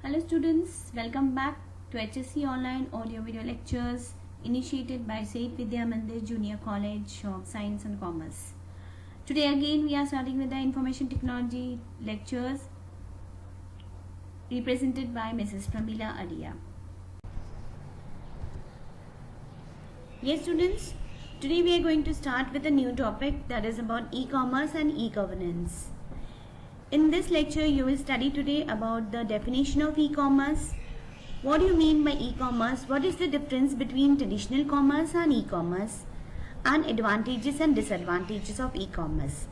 Hello students, welcome back to HSC Online Audio Video Lectures initiated by Saint Vidya Mandir Junior College of Science and Commerce. Today again we are starting with the Information Technology lectures represented by Mrs. Pramila Adia. Yes students, today we are going to start with a new topic that is about e-commerce and e-governance. In this lecture, you will study today about the definition of e-commerce. What do you mean by e-commerce? What is the difference between traditional commerce and e-commerce? And advantages and disadvantages of e-commerce.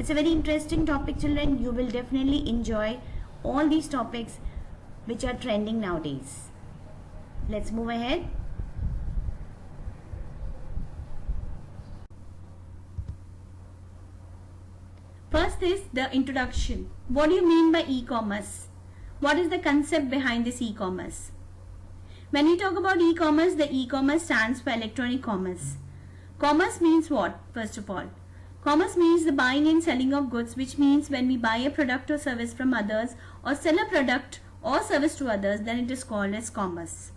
It's a very interesting topic, children. You will definitely enjoy all these topics which are trending nowadays. Let's move ahead. First is the introduction. What do you mean by e-commerce? What is the concept behind this e-commerce? When we talk about e-commerce, the e-commerce stands for electronic commerce. Commerce means what? First of all, commerce means the buying and selling of goods, which means when we buy a product or service from others or sell a product or service to others, then it is called as commerce.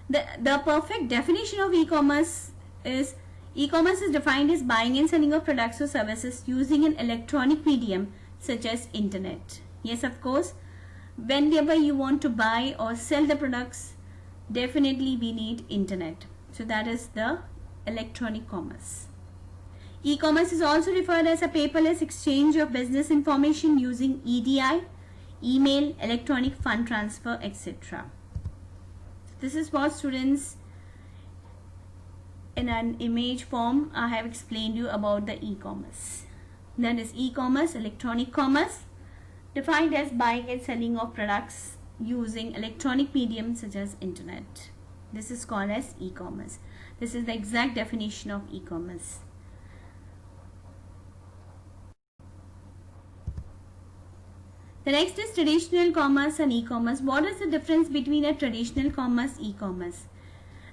The perfect definition of e-commerce is e-commerce is defined as buying and selling of products or services using an electronic medium such as internet. Yes, of course, whenever you want to buy or sell the products, definitely we need internet. So that is the electronic commerce. E-commerce is also referred as a paperless exchange of business information using EDI, email, electronic fund transfer, etc. This is what students in an image form I have explained you about the e-commerce. That is e-commerce, electronic commerce, defined as buying and selling of products using electronic mediums such as internet. This is called as e-commerce. This is the exact definition of e-commerce. The next is traditional commerce and e-commerce. What is the difference between a traditional commerce, e-commerce?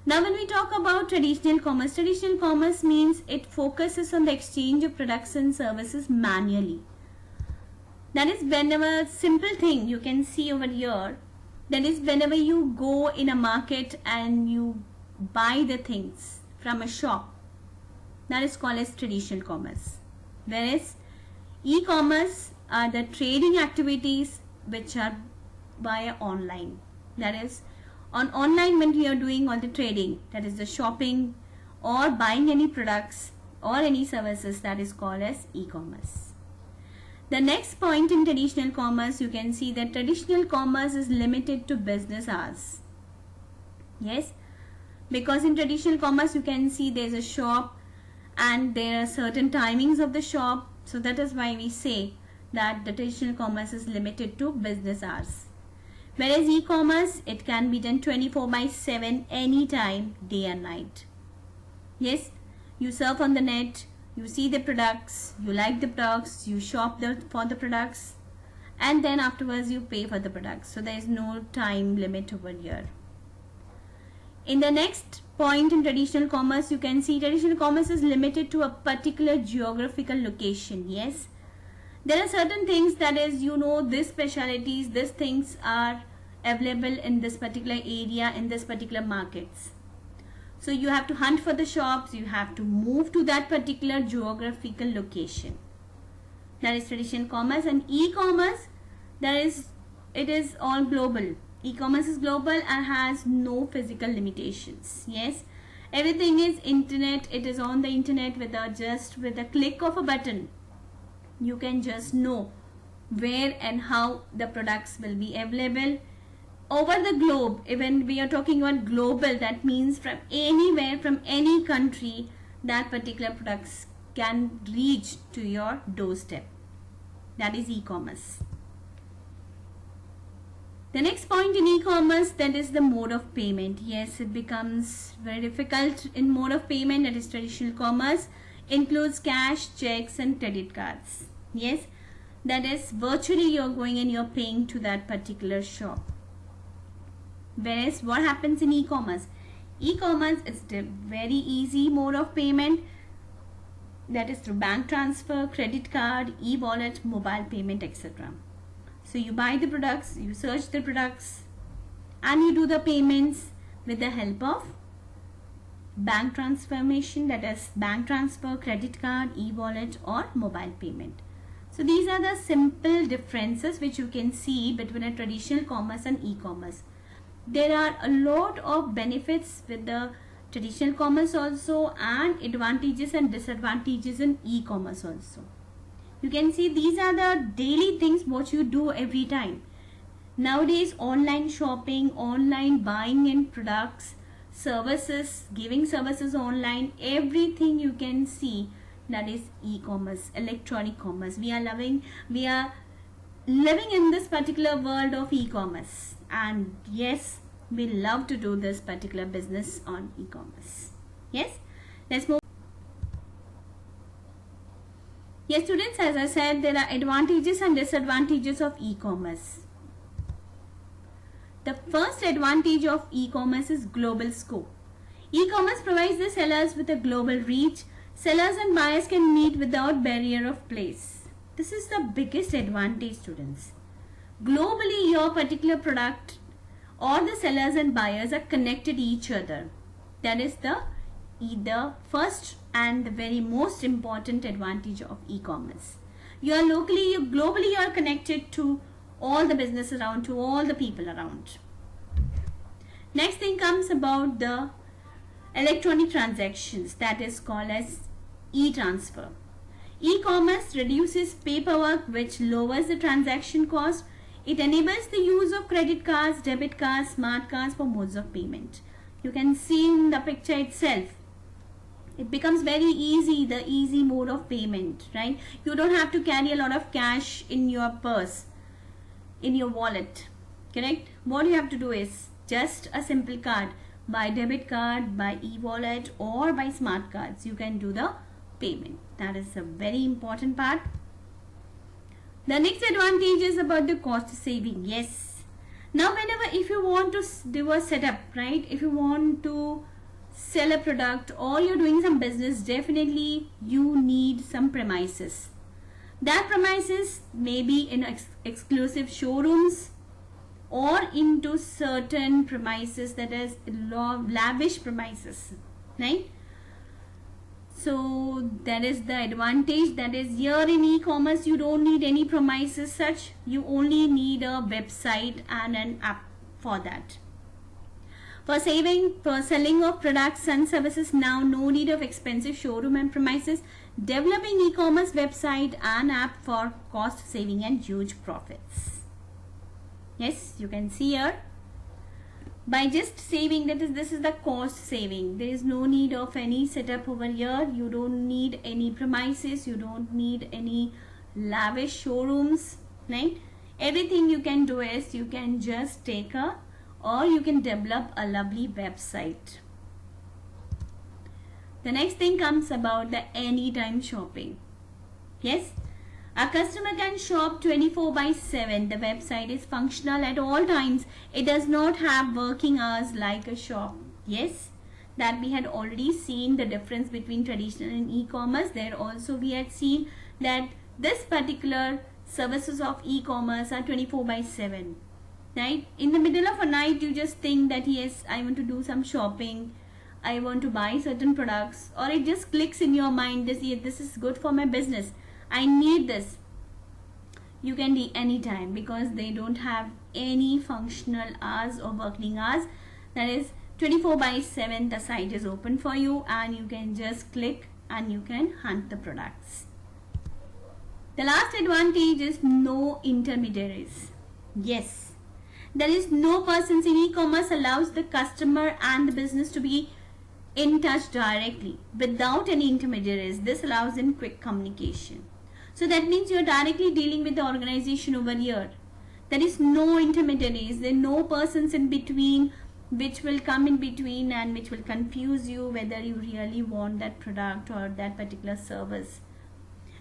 Now when we talk about traditional commerce means it focuses on the exchange of products and services manually. That is whenever, simple thing you can see over here, that is whenever you go in a market and you buy the things from a shop, that is called as traditional commerce. Whereas e-commerce are the trading activities which are via online. That is on online when you are doing all the trading, that is the shopping or buying any products or any services, that is called as e-commerce. The next point in traditional commerce, you can see that traditional commerce is limited to business hours. Yes, because in traditional commerce you can see there is a shop and there are certain timings of the shop. So that is why we say that the traditional commerce is limited to business hours. Whereas e-commerce, it can be done 24/7 anytime, day and night. Yes, you surf on the net, you see the products, you like the products, you shop for the products, and then afterwards you pay for the products. So there is no time limit over here. In the next point in traditional commerce, you can see traditional commerce is limited to a particular geographical location. Yes, there are certain things that is, these specialities, these things are available in this particular area, in this particular markets. So you have to hunt for the shops, you have to move to that particular geographical location. That is traditional commerce. And e-commerce, it is all global. E-commerce is global and has no physical limitations. Yes, everything is internet. It is on the internet with a click of a button. You can just know where and how the products will be available over the globe. Even we are talking about global, that means from anywhere, from any country, that particular products can reach to your doorstep. That is e-commerce. The next point in e-commerce, that is the mode of payment. Yes, it becomes very difficult in mode of payment. That is traditional commerce includes cash, checks and credit cards. Yes, that is virtually you're going and you're paying to that particular shop. Whereas what happens in e-commerce? E-commerce is the very easy mode of payment, that is through bank transfer, credit card, e-wallet, mobile payment, etc. So you buy the products, you search the products, and you do the payments with the help of bank transformation, that is bank transfer, credit card, e-wallet or mobile payment. So these are the simple differences which you can see between a traditional commerce and e-commerce. There are a lot of benefits with the traditional commerce also, and advantages and disadvantages in e-commerce also. You can see these are the daily things what you do every time. Nowadays, online shopping, online buying in products, services, giving services online, everything you can see, that is e-commerce, electronic commerce. We are living in this particular world of e-commerce, and yes, we love to do this particular business on e-commerce. Yes, let's move. Yes, students, as I said, there are advantages and disadvantages of e-commerce. The first advantage of e-commerce is global scope. E-commerce provides the sellers with a global reach. Sellers and buyers can meet without barrier of place. This is the biggest advantage, students. Globally, your particular product or the sellers and buyers are connected to each other. That is the first and the very most important advantage of e-commerce. Globally you are connected to all the business around, to all the people around. Next thing comes about the electronic transactions, that is called as e-transfer. E-commerce reduces paperwork, which lowers the transaction cost. It enables the use of credit cards, debit cards, smart cards for modes of payment. You can see in the picture itself. It becomes very easy, the easy mode of payment, right? You don't have to carry a lot of cash in your purse, in your wallet, correct? What you have to do is just a simple card, by debit card, by e-wallet or by smart cards, you can do the payment. That is a very important part. The next advantage is about the cost saving. Yes. Now if you want to do a setup, right? If you want to sell a product or you're doing some business, definitely you need some premises. That premises may be in exclusive showrooms or into certain premises, that is lavish premises, right? So that is the advantage. That is, here in e-commerce you don't need any premises such. You only need a website and an app for that. For selling of products and services, now no need of expensive showroom and premises. Developing e-commerce website and app for cost saving and huge profits. Yes, you can see here. By just saving, this is the cost saving. There is no need of any setup over here. You don't need any premises. You don't need any lavish showrooms, right? Everything you can do is you can just or you can develop a lovely website. The next thing comes about the anytime shopping. Yes, a customer can shop 24/7. The website is functional at all times. It does not have working hours like a shop. Yes, that we had already seen the difference between traditional and e-commerce. There also we had seen that this particular services of e-commerce are 24/7. Right? In the middle of a night, you just think that yes, I want to do some shopping. I want to buy certain products, or it just clicks in your mind, this is good for my business. I need this. You can do anytime because they don't have any functional hours or working hours. That is 24/7 the site is open for you and you can just click and you can hunt the products. The last advantage is no intermediaries. Yes, there is no persons in e-commerce allows the customer and the business to be in touch directly without any intermediaries. This allows in quick communication. So that means you're directly dealing with the organization over here. There is no intermediaries. There are no persons in between which will come in between and which will confuse you whether you really want that product or that particular service.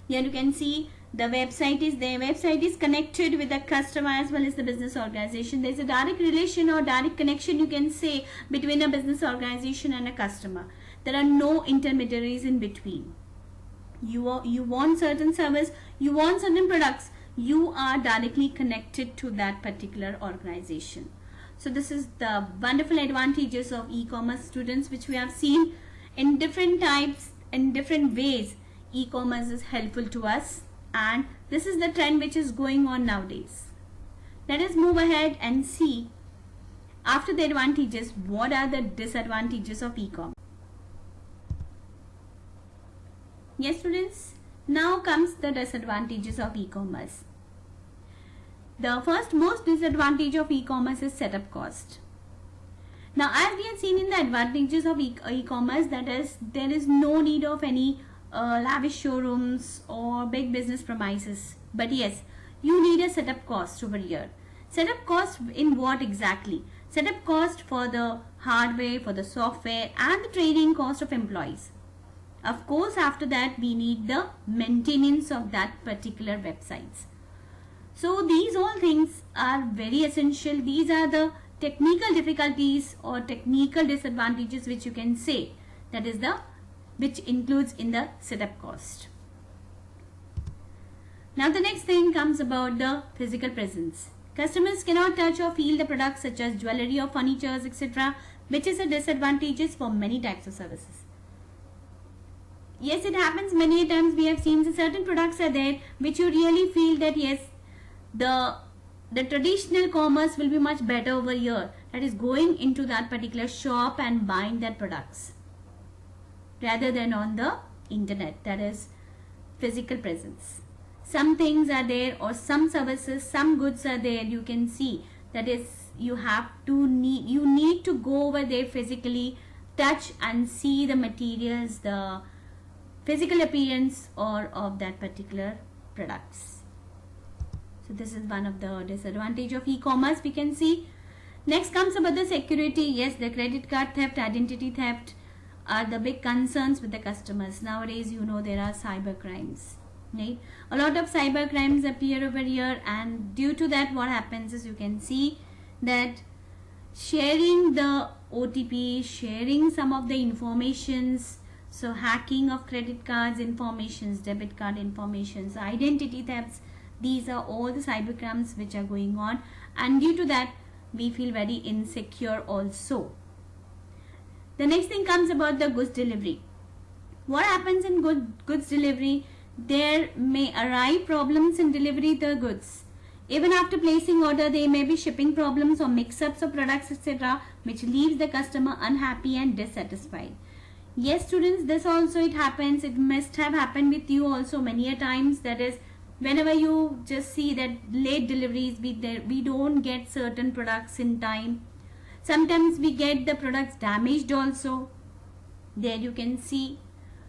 Here you can see the website is there. Website is connected with the customer as well as the business organization. There's a direct relation or direct connection you can say between a business organization and a customer. There are no intermediaries in between. You want certain service, you want certain products, you are directly connected to that particular organization. So this is the wonderful advantages of e-commerce, students, which we have seen in different types, in different ways. E-commerce is helpful to us, and this is the trend which is going on nowadays. Let us move ahead and see, after the advantages, what are the disadvantages of e-commerce. Yes, students, now comes the disadvantages of e-commerce. The first most disadvantage of e-commerce is setup cost. Now, as we have seen in the advantages of e-commerce, that is, there is no need of any lavish showrooms or big business premises. But yes, you need a setup cost over here. Setup cost in what exactly? Setup cost for the hardware, for the software, and the training cost of employees. Of course, after that, we need the maintenance of that particular websites. So these all things are very essential. These are the technical difficulties or technical disadvantages which you can say, that is the which includes in the setup cost. Now the next thing comes about the physical presence. Customers cannot touch or feel the products such as jewelry or furniture, etc., which is a disadvantage for many types of services. Yes, it happens many times. We have seen certain products are there which you really feel that yes, the traditional commerce will be much better over here, that is going into that particular shop and buying that products rather than on the internet, that is physical presence. Some things are there, or some services, some goods are there, you can see, that is you need to go over there physically, touch and see the materials, the physical appearance or of that particular products. So this is one of the disadvantage of e-commerce we can see. Next comes about the security. Yes, the credit card theft, identity theft are the big concerns with the customers. Nowadays, you know, there are cyber crimes, right? A lot of cyber crimes appear over here, and due to that, what happens is you can see that sharing the OTP, sharing some of the informations, so hacking of credit cards informations, debit card informations, identity thefts, these are all the cyber crimes which are going on, and due to that we feel very insecure also. The next thing comes about the goods delivery. What happens in goods delivery? There may arrive problems in delivery the goods. Even after placing order, there may be shipping problems or mix-ups of products, etc., which leaves the customer unhappy and dissatisfied. Yes, students, this also it happens. It must have happened with you also many a times. That is, whenever you just see that late deliveries, we don't get certain products in time. Sometimes we get the products damaged also. There you can see.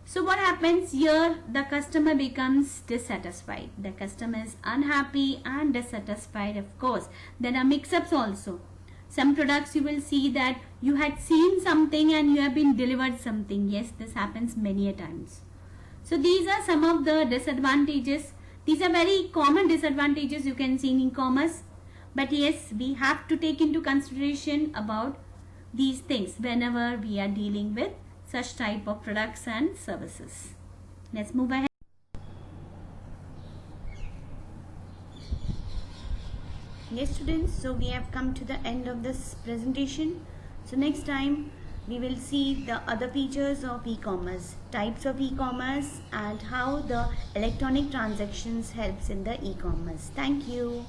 So what happens here? The customer becomes dissatisfied. The customer is unhappy and dissatisfied, of course. There are mix-ups also. Some products you will see that you had seen something and you have been delivered something. Yes, this happens many a times. So these are some of the disadvantages. These are very common disadvantages you can see in e-commerce. But yes, we have to take into consideration about these things whenever we are dealing with such type of products and services. Let's move ahead. Yes, students, so we have come to the end of this presentation. So next time we will see the other features of e-commerce, types of e-commerce, and how the electronic transactions helps in the e-commerce. Thank you.